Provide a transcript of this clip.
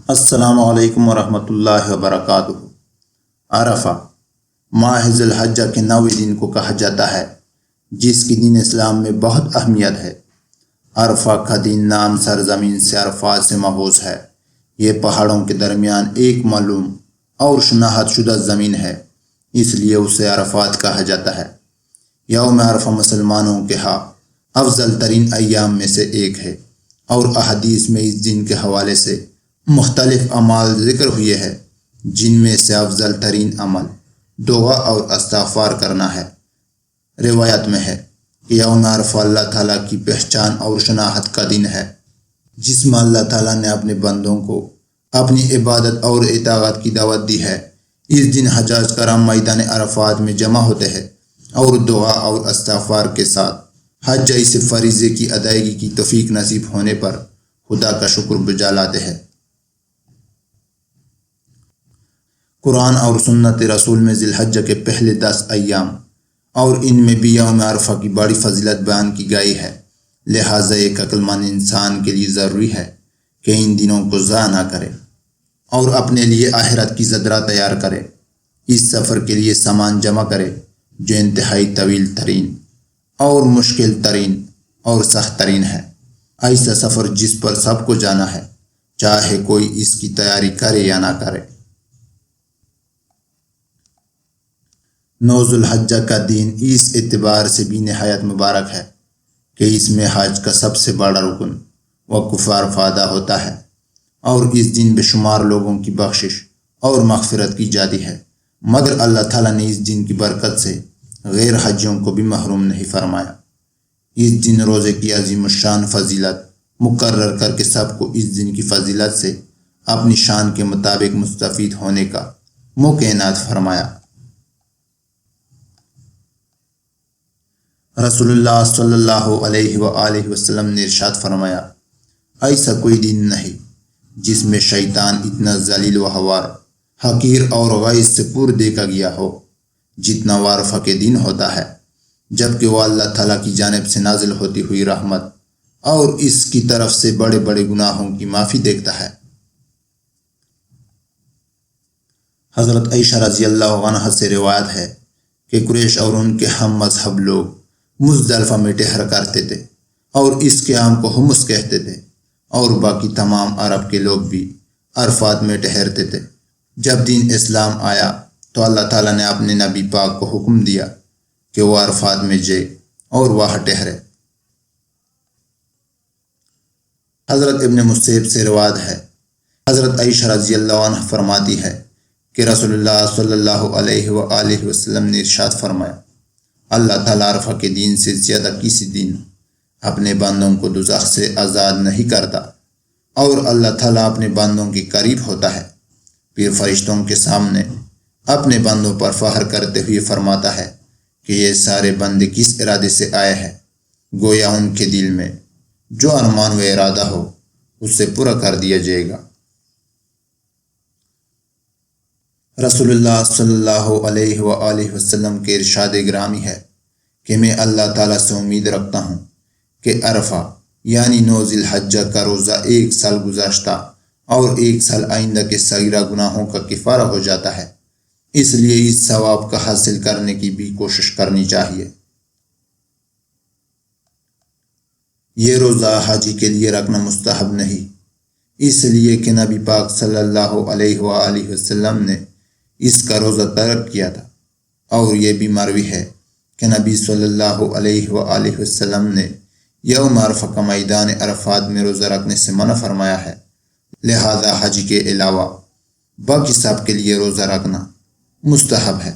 السلام علیکم ورحمۃ اللہ وبرکاتہ۔ عرفہ ماہ ذی الحجہ کے 9ویں دن کو کہا جاتا ہے، جس کی دین اسلام میں بہت اہمیت ہے۔ عرفہ کا دن نام سرزمین سے عرفات سے ماخوذ ہے۔ یہ پہاڑوں کے درمیان ایک معلوم اور شناخت شدہ زمین ہے، اس لیے اسے عرفات کہا جاتا ہے۔ یوم عرفہ مسلمانوں کے ہاں افضل ترین ایام میں سے ایک ہے، اور احادیث میں اس دن کے حوالے سے مختلف اعمال ذکر ہوئے ہیں، جن میں سے افضل ترین عمل دعا اور استغفار کرنا ہے۔ روایت میں ہے کہ یوم عرفہ اللہ تعالیٰ کی پہچان اور شناخت کا دن ہے، جس میں اللہ تعالیٰ نے اپنے بندوں کو اپنی عبادت اور اطاعت کی دعوت دی ہے۔ اس دن حجاج کرام میدان عرفات میں جمع ہوتے ہیں اور دعا اور استغفار کے ساتھ حج جیسے فریضے کی ادائیگی کی توفیق نصیب ہونے پر خدا کا شکر بجا لاتے ہیں۔ قرآن اور سنت رسول میں ذی الحجہ کے پہلے 10 ایام اور ان میں بھی یوم عرفہ کی بڑی فضیلت بیان کی گئی ہے، لہٰذا ایک عقل مند انسان کے لیے ضروری ہے کہ ان دنوں کو ضائع نہ کرے اور اپنے لیے آخرت کی زدرہ تیار کرے۔ اس سفر کے لیے سامان جمع کرے جو انتہائی طویل ترین اور مشکل ترین اور سخت ترین ہے۔ ایسا سفر جس پر سب کو جانا ہے، چاہے کوئی اس کی تیاری کرے یا نہ کرے۔ 9 ذی الحجہ کا دن اس اعتبار سے بھی نہایت مبارک ہے کہ اس میں حج کا سب سے بڑا رکن وقوف عرفہ ادا ہوتا ہے، اور اس دن بے شمار لوگوں کی بخشش اور مغفرت کی جاتی ہے، مگر اللہ تعالیٰ نے اس دن کی برکت سے غیر حجیوں کو بھی محروم نہیں فرمایا۔ اس دن روزے کی عظیم الشان فضیلت مقرر کر کے سب کو اس دن کی فضیلت سے اپنی شان کے مطابق مستفید ہونے کا موقع عنایت فرمایا۔ رسول اللہ صلی اللہ علیہ وآلہ وسلم نے ارشاد فرمایا، ایسا کوئی دن نہیں جس میں شیطان اتنا ذلیل و خوار، حقیر اور غیظ سے پور دیکھا گیا ہو جتنا وہ عرفہ کے دن ہوتا ہے، جبکہ وہ اللہ تعالیٰ کی جانب سے نازل ہوتی ہوئی رحمت اور اس کی طرف سے بڑے بڑے گناہوں کی معافی دیکھتا ہے۔ حضرت عائشہ رضی اللہ عنہا سے روایت ہے کہ قریش اور ان کے ہم مذہب لوگ مزدلفہ میں ٹہر کرتے تھے اور اس قیام کو حمص کہتے تھے، اور باقی تمام عرب کے لوگ بھی عرفات میں ٹہرتے تھے۔ جب دین اسلام آیا تو اللہ تعالیٰ نے اپنے نبی پاک کو حکم دیا کہ وہ عرفات میں جائے اور وہاں ٹہرے۔ حضرت ابن مسیب سے روایت ہے، حضرت عائشہ رضی اللہ عنہ فرماتی ہے کہ رسول اللہ صلی اللہ علیہ وآلہ وسلم نے ارشاد فرمایا، اللہ تعالیٰ عرفہ کے دن سے زیادہ کسی دن اپنے بندوں کو دوزخ سے آزاد نہیں کرتا، اور اللہ تعالیٰ اپنے بندوں کے قریب ہوتا ہے، پھر فرشتوں کے سامنے اپنے بندوں پر فخر کرتے ہوئے فرماتا ہے کہ یہ سارے بندے کس ارادے سے آئے ہیں، گویا ان کے دل میں جو ارمان و ارادہ ہو اسے پورا کر دیا جائے گا۔ رسول اللہ صلی اللہ علیہ وآلہ وسلم کے ارشاد گرامی ہے کہ میں اللہ تعالیٰ سے امید رکھتا ہوں کہ عرفہ یعنی 9 ذی الحجہ کا روزہ 1 سال گزشتہ اور 1 سال آئندہ کے صغیرہ گناہوں کا کفارہ ہو جاتا ہے، اس لیے اس ثواب کا حاصل کرنے کی بھی کوشش کرنی چاہیے۔ یہ روزہ حاجی کے لیے رکھنا مستحب نہیں، اس لیے کہ نبی پاک صلی اللہ علیہ وآلہ وسلم نے اس کا روزہ ترک کیا تھا، اور یہ بھی مروی ہے کہ نبی صلی اللہ علیہ وآلہ وسلم نے یوم عرفہ کا میدان عرفات میں روزہ رکھنے سے منع فرمایا ہے، لہذا حج کے علاوہ باقی سب کے لیے روزہ رکھنا مستحب ہے۔